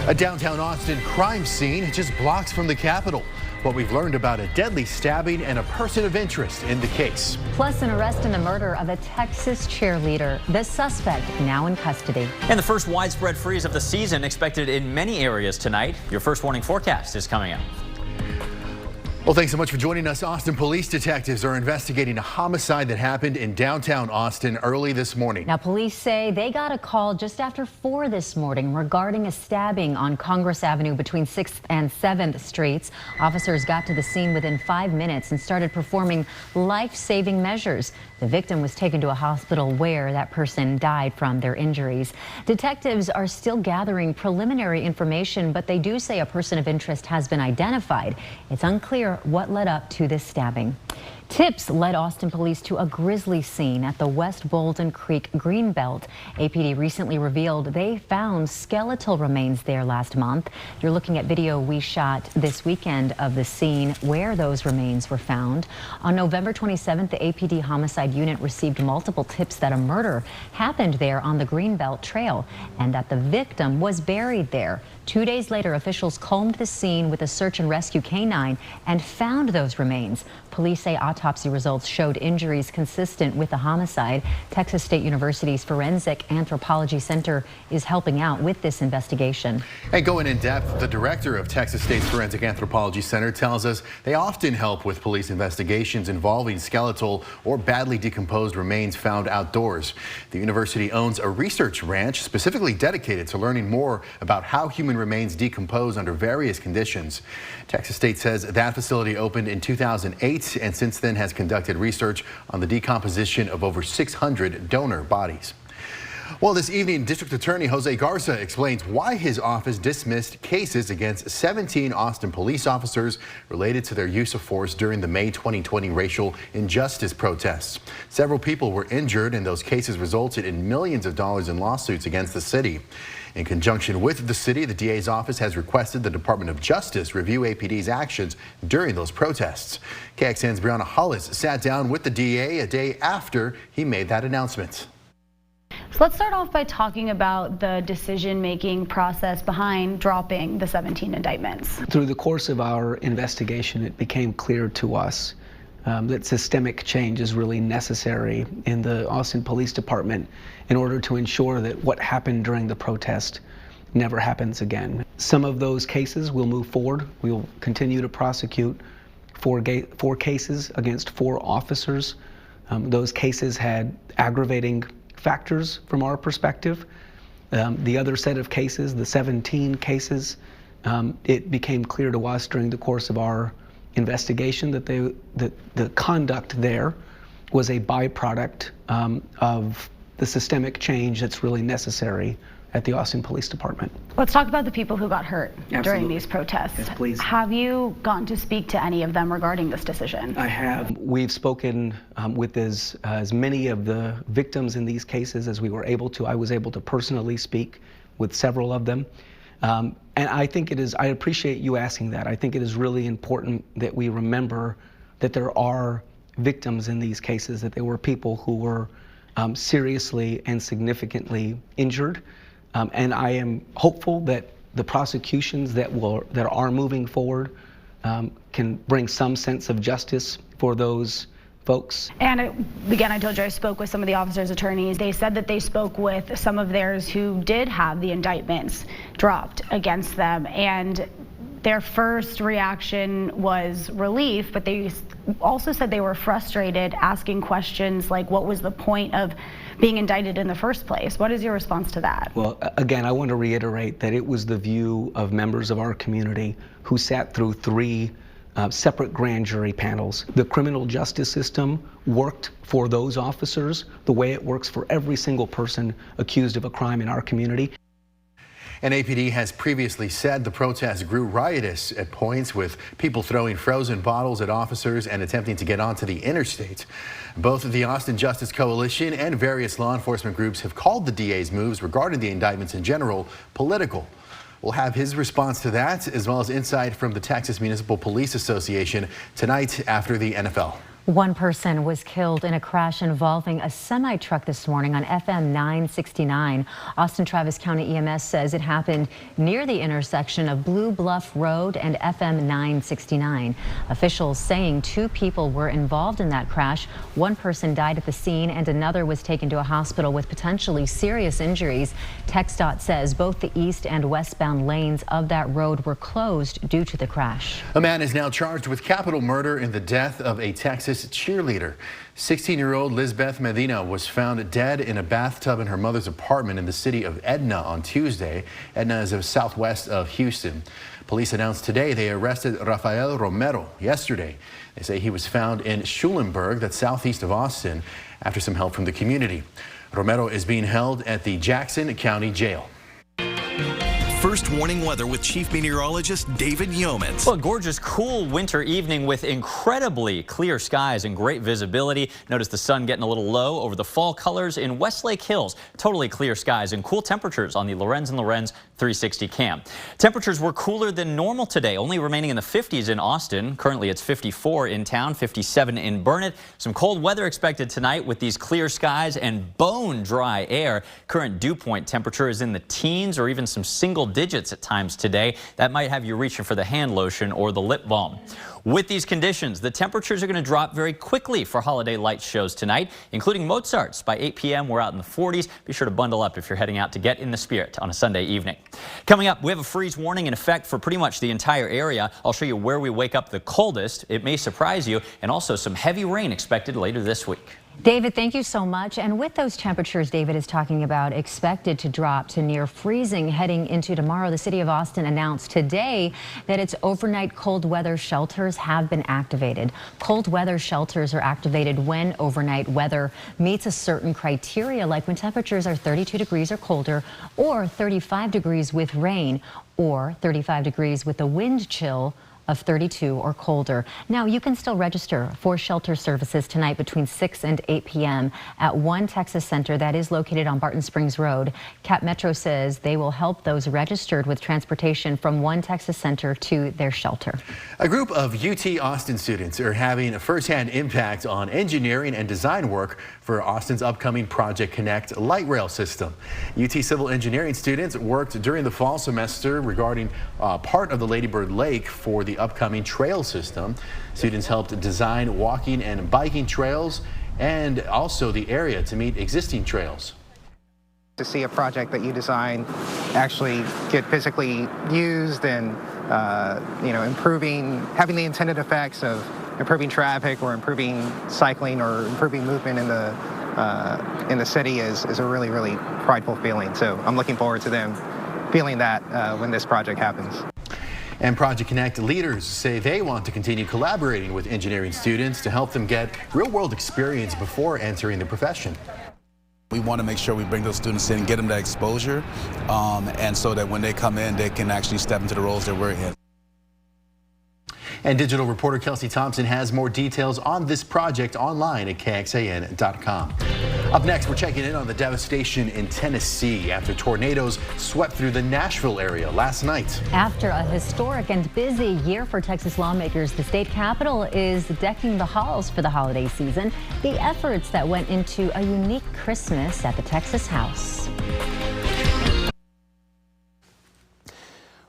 A downtown Austin crime scene just blocks from the Capitol. What we've learned about a deadly stabbing and a person of interest in the case. Plus an arrest in the murder of a Texas cheerleader. The suspect now in custody. And the first widespread freeze of the season expected in many areas tonight. Your first warning forecast is coming up. Well, thanks so much for joining us. Austin police detectives are investigating a homicide that happened in downtown Austin early this morning. Now, police say they got a call just after 4 this morning regarding a stabbing on Congress Avenue between 6th and 7th Streets. Officers got to the scene within 5 minutes and started performing life-saving measures. The victim was taken to a hospital where that person died from their injuries. Detectives are still gathering preliminary information, but they do say a person of interest has been identified. It's unclear what led up to this stabbing. Tips led Austin police to a grisly scene at the West Bolden Creek Greenbelt. APD recently revealed they found skeletal remains there last month. You're looking at video we shot this weekend of the scene where those remains were found. On November 27th, the APD homicide unit received multiple tips that a murder happened there on the Greenbelt Trail and that the victim was buried there. 2 days later, officials combed the scene with a search and rescue canine and found those remains. Police say autopsy results showed injuries consistent with the homicide. Texas State University's Forensic Anthropology Center is helping out with this investigation. And going in depth, the director of Texas State's Forensic Anthropology Center tells us they often help with police investigations involving skeletal or badly decomposed remains found outdoors. The university owns a research ranch specifically dedicated to learning more about how human remains decompose under various conditions. Texas State says that facility opened in 2008 and since then has conducted research on the decomposition of over 600 donor bodies. Well, this evening, District Attorney Jose Garza explains why his office dismissed cases against 17 Austin police officers related to their use of force during the May 2020 racial injustice protests. Several people were injured, and those cases resulted in millions of dollars in lawsuits against the city. In conjunction with the city, the DA's office has requested the Department of Justice review APD's actions during those protests. KXAN's Brianna Hollis sat down with the DA a day after he made that announcement. So let's start off by talking about the decision-making process behind dropping the 17 indictments. Through the course of our investigation, it became clear to us that systemic change is really necessary in the Austin Police Department in order to ensure that what happened during the protest never happens again. Some of those cases will move forward. We will continue to prosecute four cases against 4 officers. Those cases had aggravating factors from our perspective. The other set of cases, the 17 cases, it became clear to us during the course of our investigation that the conduct there was a byproduct of the systemic change that's really necessary at the Austin Police Department. Let's talk about the people who got hurt Absolutely. During these protests. Yes, please. Have you gotten to speak to any of them regarding this decision? I have. We've spoken with as many of the victims in these cases as we were able to. I was able to personally speak with several of them. And I think I appreciate you asking that. I think it is really important that we remember that there are victims in these cases, that there were people who were seriously and significantly injured. And I am hopeful that the prosecutions that are moving forward can bring some sense of justice for those folks. And again, I told you I spoke with some of the officers' attorneys. They said that they spoke with some of theirs who did have the indictments dropped against them, and their first reaction was relief, but they also said they were frustrated, asking questions like, what was the point of being indicted in the first place? What is your response to that? Well, again, I want to reiterate that it was the view of members of our community who sat through 3 separate grand jury panels. The criminal justice system worked for those officers the way it works for every single person accused of a crime in our community. And APD has previously said the protests grew riotous at points, with people throwing frozen bottles at officers and attempting to get onto the interstate. Both the Austin Justice Coalition and various law enforcement groups have called the DA's moves regarding the indictments in general political. We'll have his response to that, as well as insight from the Texas Municipal Police Association tonight after the NFL. One person was killed in a crash involving a semi-truck this morning on FM 969. Austin Travis County EMS says it happened near the intersection of Blue Bluff Road and FM 969. Officials saying 2 people were involved in that crash. One person died at the scene and another was taken to a hospital with potentially serious injuries. TxDOT says both the east and westbound lanes of that road were closed due to the crash. A man is now charged with capital murder in the death of a Texas cheerleader. 16-year-old Lizbeth Medina was found dead in a bathtub in her mother's apartment in the city of Edna on Tuesday. Edna is southwest of Houston. Police announced today they arrested Rafael Romero yesterday. They say he was found in Schulenburg, that's southeast of Austin, after some help from the community. Romero is being held at the Jackson County Jail. First warning weather with Chief Meteorologist David Yeomans. Well, a gorgeous, cool winter evening with incredibly clear skies and great visibility. Notice the sun getting a little low over the fall colors in Westlake Hills. Totally clear skies and cool temperatures on the Lorenz and Lorenz 360 cam. Temperatures were cooler than normal today, only remaining in the 50s in Austin. Currently, it's 54 in town, 57 in Burnet. Some cold weather expected tonight with these clear skies and bone dry air. Current dew point temperature is in the teens or even some single digits at times today. That might have you reaching for the hand lotion or the lip balm. With these conditions, the temperatures are going to drop very quickly for holiday light shows tonight, including Mozart's. By 8 p.m., we're out in the 40s. Be sure to bundle up if you're heading out to get in the spirit on a Sunday evening. Coming up, we have a freeze warning in effect for pretty much the entire area. I'll show you where we wake up the coldest. It may surprise you, and also some heavy rain expected later this week. David, thank you so much. And with those temperatures David is talking about expected to drop to near freezing heading into tomorrow, the city of Austin announced today that its overnight cold weather shelters have been activated. Cold weather shelters are activated when overnight weather meets a certain criteria, like when temperatures are 32 degrees or colder, or 35 degrees with rain, or 35 degrees with a wind chill of 32 or colder. Now, you can still register for shelter services tonight between 6 and 8 p.m. at One Texas Center that is located on Barton Springs Road. Cap Metro says they will help those registered with transportation from One Texas Center to their shelter. A group of UT Austin students are having a firsthand impact on engineering and design work for Austin's upcoming Project Connect light rail system. UT civil engineering students worked during the fall semester regarding part of the Lady Bird Lake for the upcoming trail system. Students helped design walking and biking trails and also the area to meet existing trails. To see a project that you design actually get physically used and having the intended effects of improving traffic or improving cycling or improving movement in the city is a really, really prideful feeling. So I'm looking forward to them feeling that when this project happens. And Project Connect leaders say they want to continue collaborating with engineering students to help them get real-world experience before entering the profession. We want to make sure we bring those students in, get them that exposure, and so that when they come in, they can actually step into the roles that we're in. And digital reporter Kelsey Thompson has more details on this project online at KXAN.com. Up next, we're checking in on the devastation in Tennessee after tornadoes swept through the Nashville area last night. After a historic and busy year for Texas lawmakers, the state capitol is decking the halls for the holiday season. The efforts that went into a unique Christmas at the Texas House.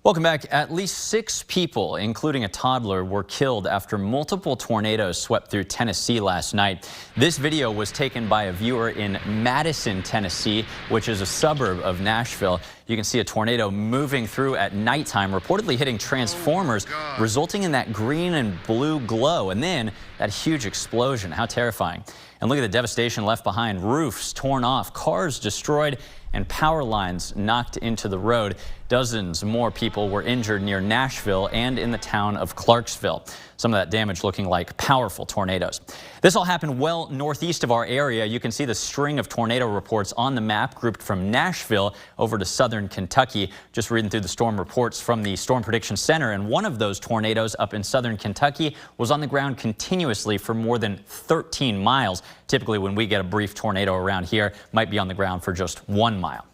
Welcome back. At least 6 people, including a toddler, were killed after multiple tornadoes swept through Tennessee last night. This video was taken by a viewer in Madison, Tennessee, which is a suburb of Nashville. You can see a tornado moving through at nighttime, reportedly hitting transformers, resulting in that green and blue glow, and then that huge explosion. How terrifying. And look at the devastation left behind. Roofs torn off, cars destroyed, and power lines knocked into the road. Dozens more people were injured near Nashville and in the town of Clarksville. Some of that damage looking like powerful tornadoes. This all happened well northeast of our area. You can see the string of tornado reports on the map grouped from Nashville over to southern Kentucky. Just reading through the storm reports from the Storm Prediction Center, and one of those tornadoes up in southern Kentucky was on the ground continuously for more than 13 miles. Typically when we get a brief tornado around here, might be on the ground for just 1 mile.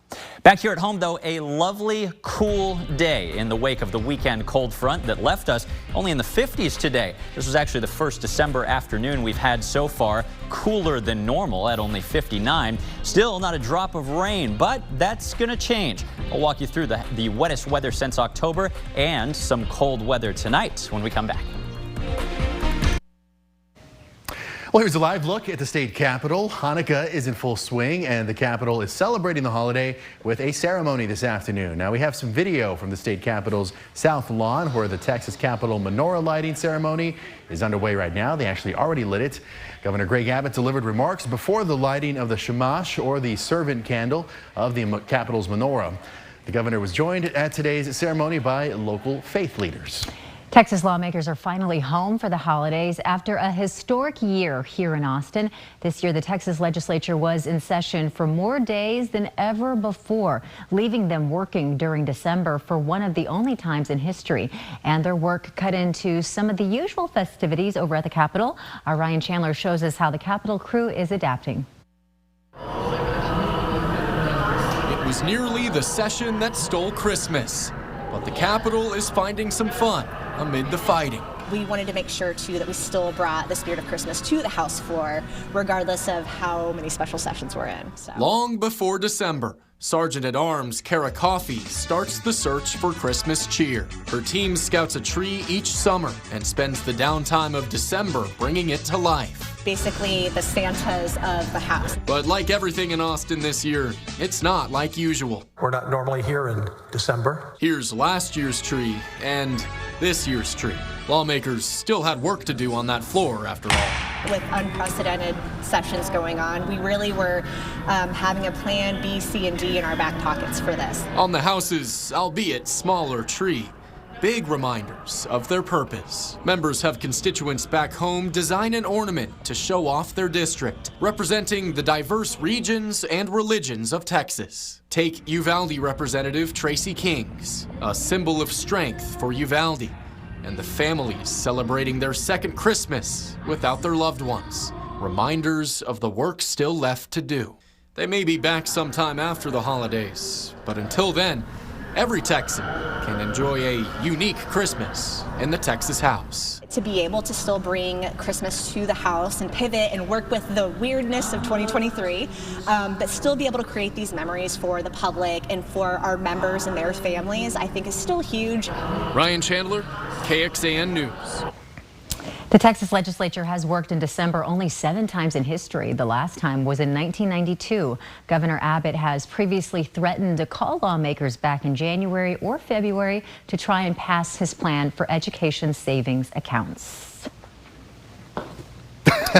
Back here at home, though, a lovely, cool day in the wake of the weekend cold front that left us only in the 50s today. This was actually the first December afternoon we've had so far, cooler than normal at only 59. Still not a drop of rain, but that's going to change. I'll walk you through the wettest weather since October and some cold weather tonight when we come back. Well, here's a live look at the state capitol. Hanukkah is in full swing, and the capitol is celebrating the holiday with a ceremony this afternoon. Now, we have some video from the state capitol's south lawn where the Texas Capitol menorah lighting ceremony is underway right now. They actually already lit it. Governor Greg Abbott delivered remarks before the lighting of the shamash, or the servant candle, of the Capitol's menorah. The governor was joined at today's ceremony by local faith leaders. Texas lawmakers are finally home for the holidays after a historic year here in Austin. This year, the Texas legislature was in session for more days than ever before, leaving them working during December for one of the only times in history. And their work cut into some of the usual festivities over at the Capitol. Our Ryan Chandler shows us how the Capitol crew is adapting. It was nearly the session that stole Christmas, but the Capitol is finding some fun amid the fighting. We wanted to make sure, too, that we still brought the spirit of Christmas to the House floor, regardless of how many special sessions we're in. So. Long before December, Sergeant-at-Arms Kara Coffey starts the search for Christmas cheer. Her team scouts a tree each summer and spends the downtime of December bringing it to life. Basically, the Santas of the house. But like everything in Austin this year, it's not like usual. We're not normally here in December. Here's last year's tree and this year's tree. Lawmakers still had work to do on that floor, after all. With unprecedented sessions going on, we really were having a plan B, C, and D in our back pockets for this. On the House's, albeit smaller, tree, big reminders of their purpose. Members have constituents back home design an ornament to show off their district, representing the diverse regions and religions of Texas. Take Uvalde Representative Tracy King's, a symbol of strength for Uvalde, and the families celebrating their second Christmas without their loved ones. Reminders of the work still left to do. They may be back sometime after the holidays, but until then, every Texan can enjoy a unique Christmas in the Texas House. To be able to still bring Christmas to the House and pivot and work with the weirdness of 2023, but still be able to create these memories for the public and for our members and their families, I think is still huge. Ryan Chandler, KXAN News. The Texas legislature has worked in December only 7 times in history. The last time was in 1992. Governor Abbott has previously threatened to call lawmakers back in January or February to try and pass his plan for education savings accounts.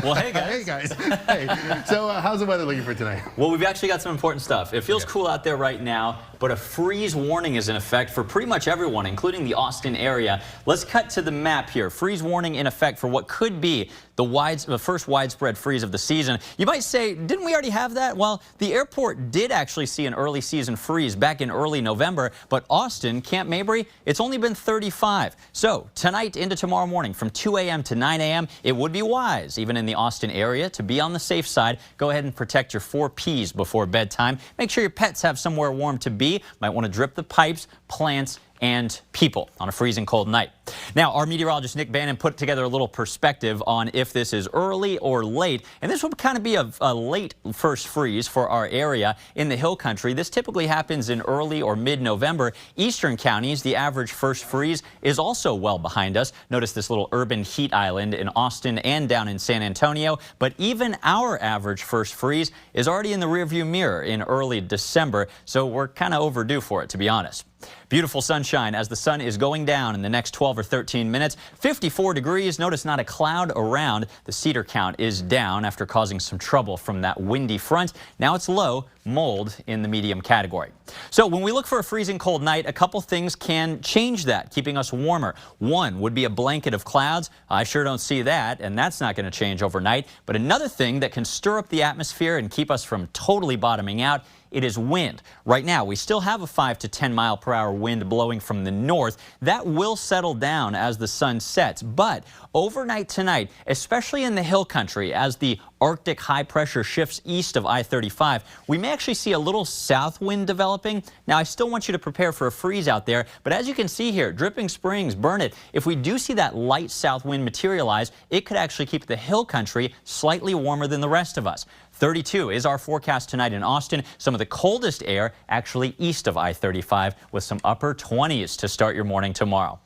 Well, hey guys. Hey guys. Hey. So how's the weather looking for tonight? Well, we've actually got some important stuff. It feels cool out there right now, but a freeze warning is in effect for pretty much everyone, including the Austin area. Let's cut to the map here. Freeze warning in effect for what could be the first widespread freeze of the season. You might say, didn't we already have that? Well, the airport did actually see an early season freeze back in early November, but Austin, Camp Mabry, it's only been 35. So tonight into tomorrow morning from 2 a.m. to 9 a.m., it would be wise, even in the Austin area, to be on the safe side. Go ahead and protect your 4 Ps before bedtime. Make sure your pets have somewhere warm to be. Might want to drip the pipes, plants, and people on a freezing cold night. Now, our meteorologist Nick Bannon put together a little perspective on if this is early or late, and this would kind of be a late first freeze for our area in the Hill Country. This typically happens in early or mid-November. Eastern counties, the average first freeze is also well behind us. Notice this little urban heat island in Austin and down in San Antonio, but even our average first freeze is already in the rearview mirror in early December, so we're kind of overdue for it, to be honest. Beautiful sunshine as the sun is going down in the next 12 or 13 minutes. 54 degrees. Notice not a cloud around. The cedar count is down after causing some trouble from that windy front. Now it's low, mold in the medium category. So when we look for a freezing cold night, a couple things can change that, keeping us warmer. One would be a blanket of clouds. I sure don't see that, and that's not going to change overnight. But another thing that can stir up the atmosphere and keep us from totally bottoming out, it is wind. Right now, we still have a 5 to 10 mile per hour wind blowing from the north. That will settle down as the sun sets. But overnight tonight, especially in the Hill Country, as the Arctic high pressure shifts east of I-35, we may actually see a little south wind developing. Now, I still want you to prepare for a freeze out there, but as you can see here, Dripping Springs, Burnett, if we do see that light south wind materialize, it could actually keep the hill country slightly warmer than the rest of us. 32 is our forecast tonight in Austin. Some of the coldest air actually east of I-35 with some upper 20s to start your morning tomorrow.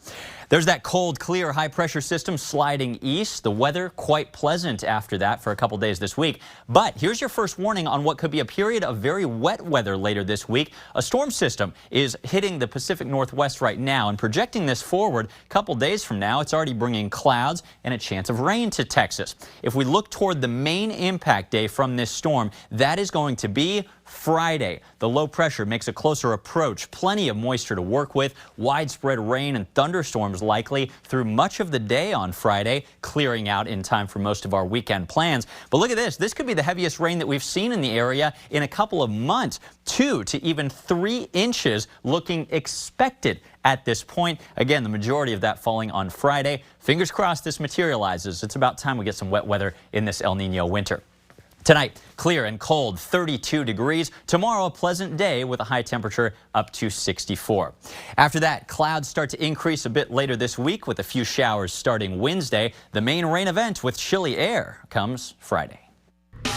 There's that cold, clear, high-pressure system sliding east. The weather quite pleasant after that for a couple days this week. But here's your first warning on what could be a period of very wet weather later this week. A storm system is hitting the Pacific Northwest right now and projecting this forward a couple days from now. It's already bringing clouds and a chance of rain to Texas. If we look toward the main impact day from this storm, that is going to be Friday. The low pressure makes a closer approach. Plenty of moisture to work with. Widespread rain and thunderstorms likely through much of the day on Friday, clearing out in time for most of our weekend plans. But look at this. This could be the heaviest rain that we've seen in the area in a couple of months. 2 to even 3 inches looking expected at this point. Again, the majority of that falling on Friday. Fingers crossed this materializes. It's about time we get some wet weather in this El Nino winter. Tonight, clear and cold, 32 degrees. Tomorrow, a pleasant day with a high temperature up to 64. After that, clouds start to increase a bit later this week with a few showers starting Wednesday. The main rain event with chilly air comes Friday.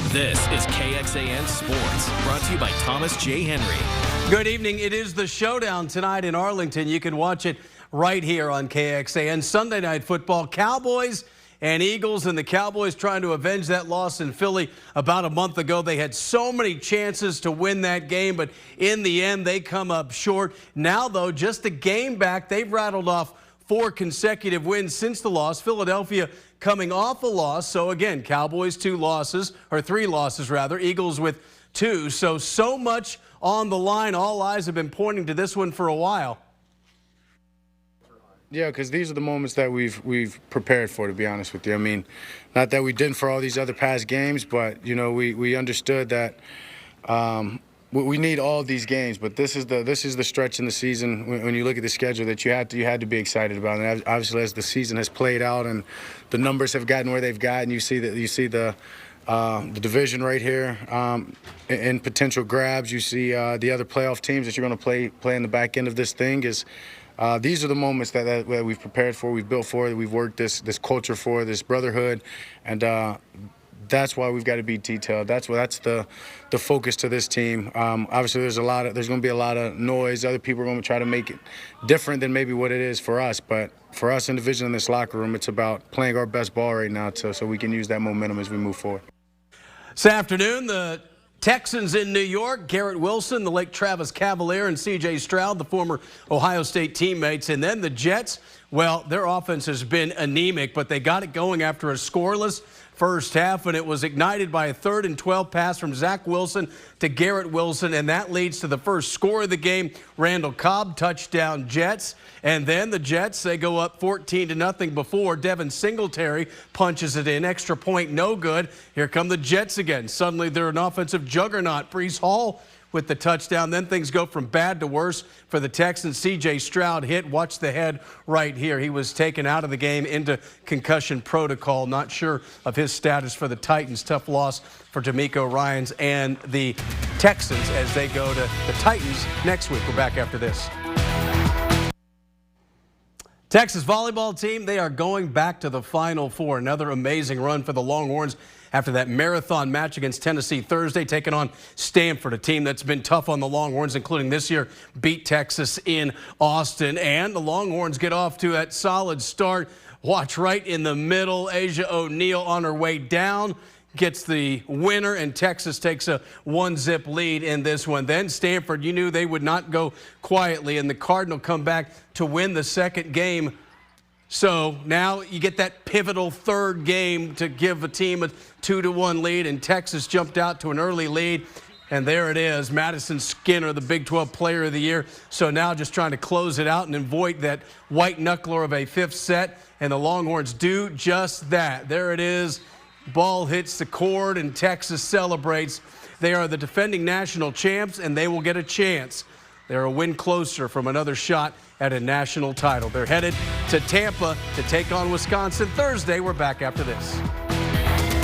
This is KXAN Sports, brought to you by Thomas J. Henry. Good evening. It is the showdown tonight in Arlington. You can watch it right here on KXAN. Sunday Night Football, Cowboys and Eagles, and the Cowboys trying to avenge that loss in Philly about a month ago. They had so many chances to win that game, but in the end, they come up short. Now, though, just a game back, they've rattled off 4 consecutive wins since the loss. Philadelphia coming off a loss. So, again, Cowboys 2 losses, or 3 losses, rather. Eagles with 2. So much on the line. All eyes have been pointing to this one for a while. Yeah, because these are the moments that we've prepared for, to be honest with you. I mean, not that we didn't for all these other past games, but, you know, we understood that we need all of these games. But this is the stretch in the season when you look at the schedule that you had to be excited about. And obviously, as the season has played out and the numbers have gotten where they've gotten, you see the division right here in potential grabs. You see the other playoff teams that you're going to play in the back end of this thing is. These are the moments that we've prepared for, we've built for, that we've worked this culture for, this brotherhood, and that's why we've got to be detailed. That's the focus to this team. Obviously, there's going to be a lot of noise. Other people are going to try to make it different than maybe what it is for us. But for us individually in this locker room, it's about playing our best ball right now, so we can use that momentum as we move forward. This afternoon, the Texans in New York, Garrett Wilson, the Lake Travis Cavalier, and C.J. Stroud, the former Ohio State teammates. And then the Jets, well, their offense has been anemic, but they got it going after a scoreless first half, and it was ignited by a 3rd and 12 pass from Zach Wilson to Garrett Wilson, and that leads to the first score of the game. Randall Cobb, touchdown Jets. And then the Jets, they go up 14-0 before Devin Singletary punches it in. Extra point, no good. Here come the Jets again. Suddenly they're an offensive juggernaut. Breece Hall with the touchdown. Then things go from bad to worse for the Texans. C.J. Stroud hit. Watch the head right here. He was taken out of the game into concussion protocol. Not sure of his status for the Titans. Tough loss for D'Amico Ryans and the Texans as they go to the Titans next week. We're back after this. Texas volleyball team, they are going back to the Final Four. Another amazing run for the Longhorns after that marathon match against Tennessee Thursday, taking on Stanford, a team that's been tough on the Longhorns, including this year, beat Texas in Austin. And the Longhorns get off to that solid start. Watch right in the middle, Asia O'Neal on her way down, gets the winner, and Texas takes a 1-zip lead in this one. Then Stanford, you knew they would not go quietly, and the Cardinal come back to win the second game. So now you get that pivotal third game to give a team a 2-1 lead, and Texas jumped out to an early lead. And there it is, Madison Skinner, the Big 12 Player of the Year. So now just trying to close it out and avoid that white knuckler of a 5th set, and the Longhorns do just that. There it is. Ball hits the cord, and Texas celebrates. They are the defending national champs, and they will get a chance. They're a win closer from another shot at a national title. They're headed to Tampa to take on Wisconsin Thursday. We're back after this.